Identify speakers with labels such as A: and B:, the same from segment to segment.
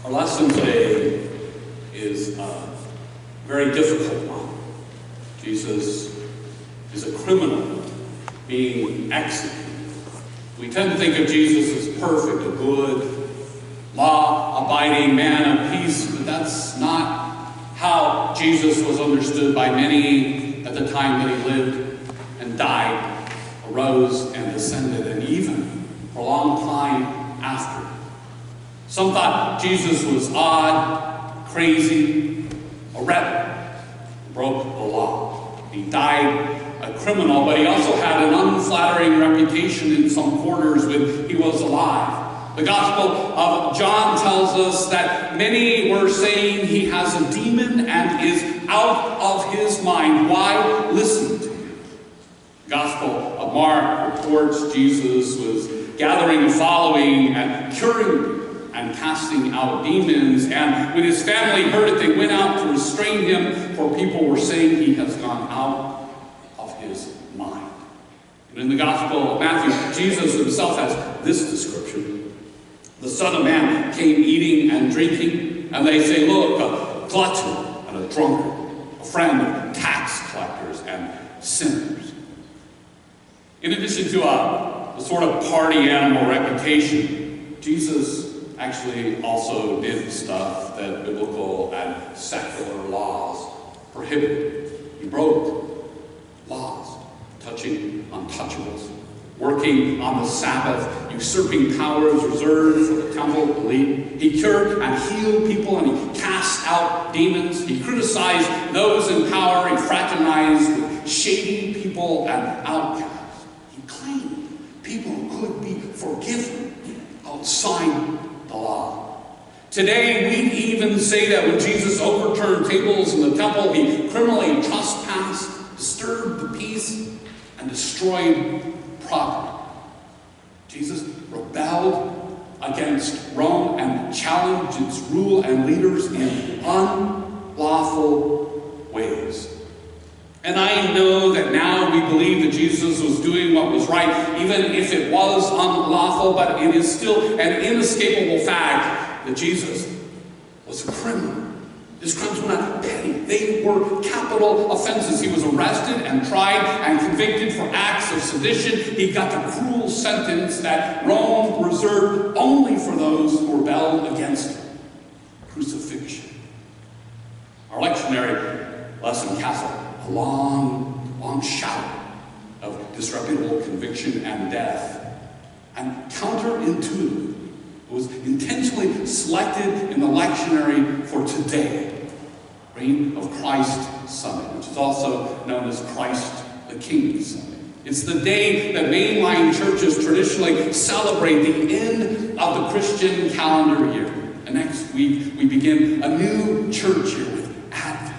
A: Our lesson today is a very difficult one. Jesus is a criminal being executed. We tend to think of Jesus as perfect, a good, law-abiding man of peace, but that's not how Jesus was understood by many at the time that he lived and died, arose and descended, and even for a long time after. Some thought Jesus was odd, crazy, a rebel, broke the law. He died a criminal, but he also had an unflattering reputation in some quarters when he was alive. The Gospel of John tells us that many were saying he has a demon and is out of his mind. Why listen to him? The Gospel of Mark reports Jesus was gathering a following and curing people and casting out demons, and when his family heard it, they went out to restrain him, for people were saying he has gone out of his mind. And in the Gospel of Matthew, Jesus himself has this description. The Son of Man came eating and drinking, and they say, look, a glutton and a drunkard, a friend of tax collectors and sinners. In addition to a sort of party animal reputation, Jesus actually also did stuff that biblical and secular laws prohibited. He broke laws, touching untouchables, working on the Sabbath, usurping powers reserved for the temple elite. He cured and healed people, and he cast out demons. He criticized those in power. He fraternized with shady people and outcasts. He claimed people could be forgiven outside the law. Today, we even say that when Jesus overturned tables in the temple, he criminally trespassed, disturbed the peace, and destroyed property. Jesus rebelled against Rome and challenged its rule and leaders in unlawful ways. And I know that now we believe that Jesus was doing what was right, even if it was unlawful, but it is still an inescapable fact that Jesus was a criminal. His crimes were not petty. They were capital offenses. He was arrested and tried and convicted for acts of sedition. He got the cruel sentence that Rome reserved only for those who rebelled against him: crucifixion. Our lectionary lesson casts a long shadow of disreputable conviction and death. And counterintuitive, it was intentionally selected in the lectionary for today, Reign of Christ Sunday, which is also known as Christ the King Sunday. It's the day that mainline churches traditionally celebrate the end of the Christian calendar year. And next week, we begin a new church year with Advent,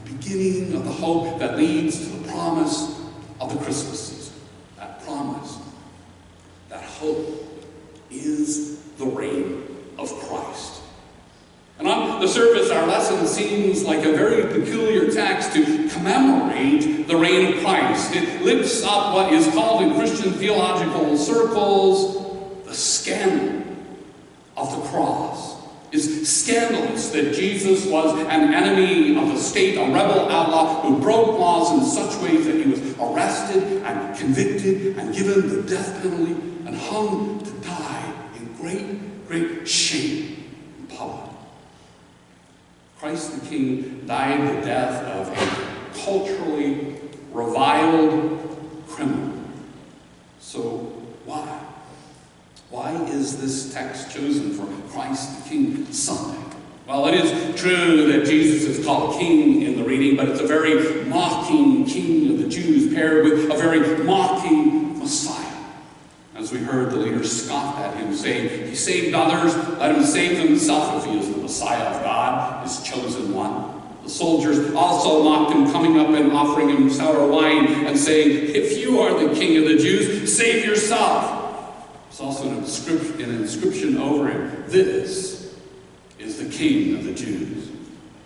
A: beginning of the hope that leads to the promise of the Christmas season. That promise, that hope is the reign of Christ. And on the surface, our lesson seems like a very peculiar text to commemorate the reign of Christ. It lifts up what is called in Christian theological circles the scandal of the cross. It's scandalous that Jesus was an enemy of the state, a rebel outlaw who broke laws in such ways that he was arrested and convicted and given the death penalty and hung to die in great shame in public. Christ the King died the death of a culturally reviled criminal. So why? Why is this text chosen for Christ the King Sunday? Well, it is true that Jesus is called King in the reading, but it's a very mocking King of the Jews paired with a very mocking Messiah. As we heard, the leaders scoffed at him, saying, he saved others, let him save himself if he is the Messiah of God, his chosen one. The soldiers also mocked him, coming up and offering him sour wine and saying, if you are the King of the Jews, save yourself. There's also an inscription over him. This is the King of the Jews.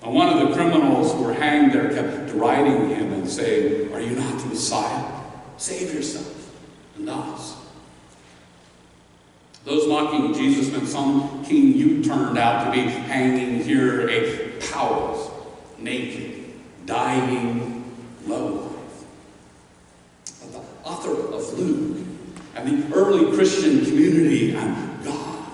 A: And one of the criminals who were hanged there kept deriding him and saying, are you not the Messiah? Save yourself and us. Those mocking Jesus meant some king you turned out to be hanging here, a powerless, naked, dying lowlife. But the author of Luke and the early Christian community and God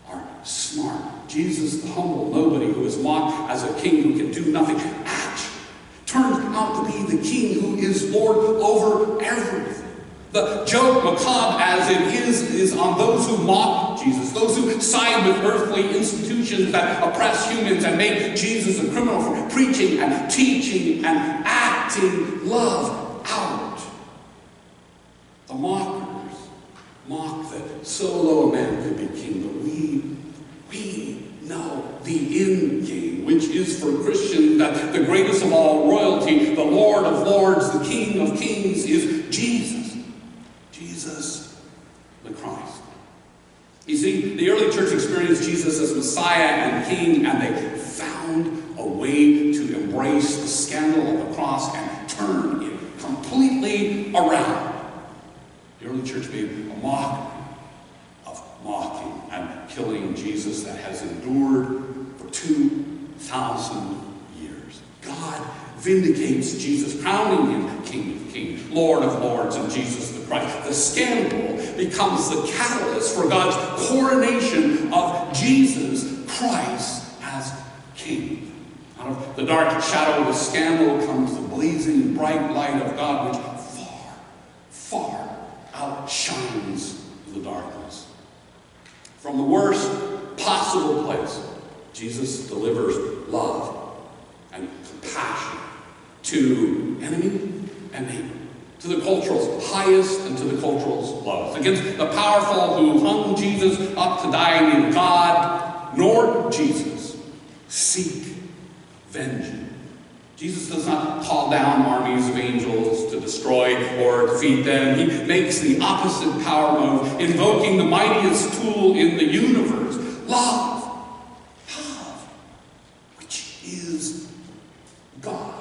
A: are smart. Jesus, the humble nobody who is mocked as a king who can do nothing, actually turns out to be the king who is Lord over everything. The joke, macabre as it is on those who mock Jesus, those who side with earthly institutions that oppress humans and make Jesus a criminal for preaching and teaching and acting love out. The mockers mock that so low a man could be king, but we know the end game, which is for Christians that the greatest of all royalty, the Lord of lords, the King of kings, is Jesus. Jesus the Christ. You see, the early church experienced Jesus as Messiah and King, and they found a way to embrace the scandal of the cross and turn it completely around. The early church made a mockery of mocking and killing Jesus that has endured for 2,000 years. God vindicates Jesus, crowning him King of Kings, Lord of Lords, and Jesus the Christ. The scandal becomes the catalyst for God's coronation of Jesus Christ as King. Out of the dark shadow of the scandal comes the blazing bright light of God, which far outshines the darkness. From the worst possible place, Jesus delivers love and compassion to enemy and neighbor, to the culture's highest and to the culture's lowest, against the powerful who hung Jesus up to die. In God, nor Jesus seek vengeance. Jesus does not call down armies of angels to destroy or defeat them. He makes the opposite power move, invoking the mightiest tool in the universe, love, which is God.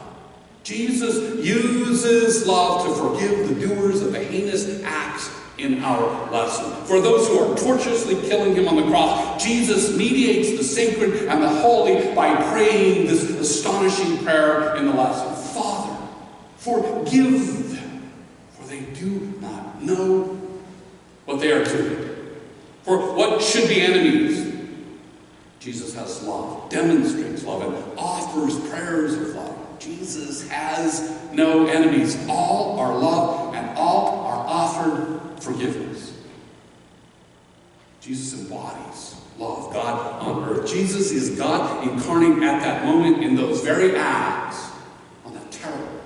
A: Jesus uses love to forgive the doers of the heinous acts in our lesson. For those who are tortuously killing him on the cross, Jesus mediates the sacred and the holy by praying this astonishing prayer in the lesson. Father, forgive them, for they do not know what they are doing. For what should be enemies, Jesus has love, demonstrates love, and offers prayers of love. Jesus has no enemies. All are loved and all are offered forgiveness. Jesus embodies love, God on earth. Jesus is God incarnate at that moment in those very acts on that terrible,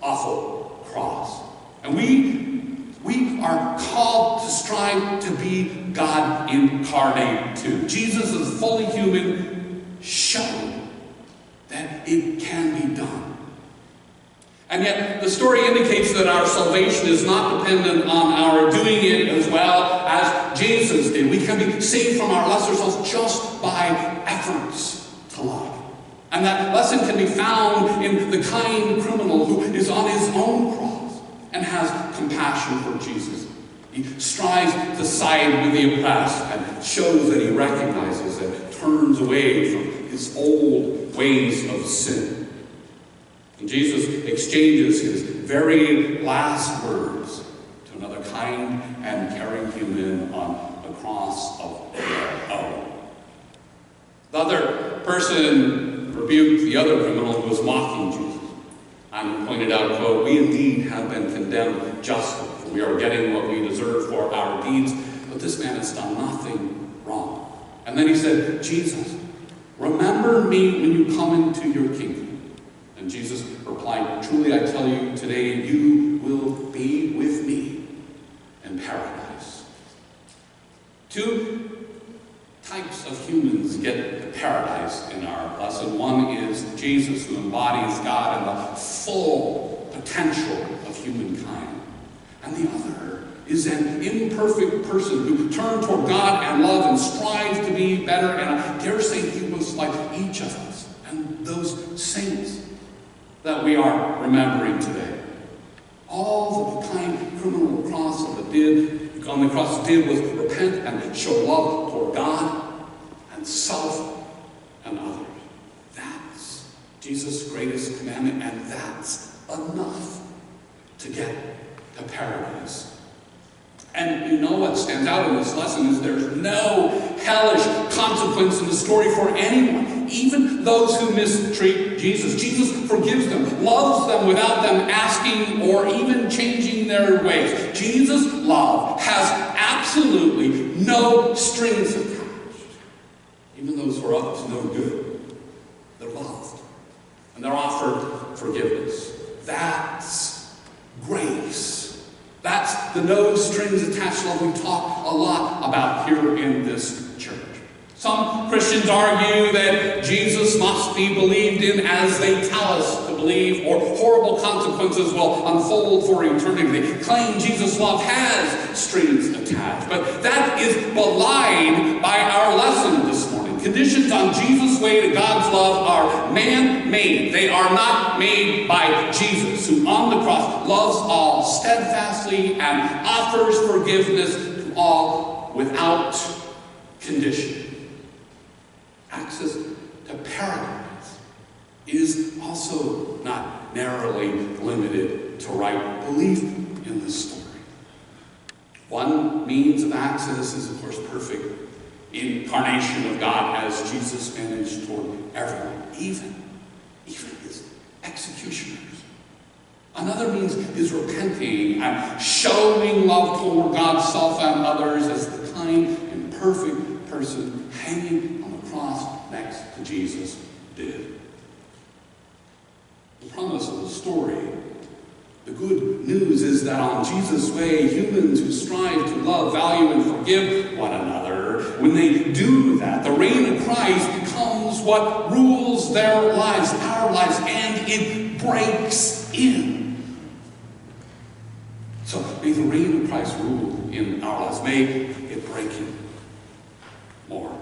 A: awful cross. And we are called to strive to be God incarnate too. Jesus is fully human, showing that it can be done. And yet, the story indicates that our salvation is not dependent on our doing it as well as Jesus did. We can be saved from our lesser selves just by efforts to love. And that lesson can be found in the kind criminal who is on his own cross and has compassion for Jesus. He strives to side with the oppressed and shows that he recognizes and turns away from his old ways of sin. And Jesus exchanges his very last words to another kind and caring human on the cross of their own. The other person rebuked the other criminal who was mocking Jesus and pointed out, quote, "We indeed have been condemned justly, for we are getting what we deserve for our deeds, but this man has done nothing wrong." And then he said, "Jesus, remember me when you come into your kingdom." And Jesus replied, "Truly I tell you, today you will be with me in paradise." Two types of humans get to paradise in our lesson. One is Jesus, who embodies God and the full potential of humankind. And the other is an imperfect person who turned toward God and love and strives to be better. And I dare say he was like each of us and those saints that we are remembering today. All that the kind criminal on the cross did was repent and show love toward God and self and others. That's Jesus' greatest commandment, and that's enough to get to paradise. And you know what stands out in this lesson is there's no hellish consequence in the story for anyone, even those who mistreat Jesus. Jesus forgives them, loves them without them asking or even changing their ways. Jesus' love has absolutely no strings attached. Even those who are up to no good, they're loved. And they're offered forgiveness. That's grace. That's the no strings attached love we talk a lot about here in this church. Some Christians argue that Jesus must be believed in as they tell us to believe, or horrible consequences will unfold for eternity. They claim Jesus' love has strings attached. But that is belied by our lesson this morning. Conditions on Jesus' way to God's love are man-made. They are not made by Jesus, who on the cross loves all steadfastly and offers forgiveness to all without condition. Access to paradise is also not narrowly limited to right belief in this story. One means of access is, of course, perfect incarnation of God as Jesus managed toward everyone, even his executioners. Another means is repenting and showing love toward God, self, and others as the kind and perfect person hanging on the cross next to Jesus did. The promise of the story, the good news, is that on Jesus' way, humans who strive to love, value, and forgive one another, when they do that, the reign of Christ becomes what rules their lives, our lives, and it breaks in. So may the reign of Christ rule in our lives. May it break in more.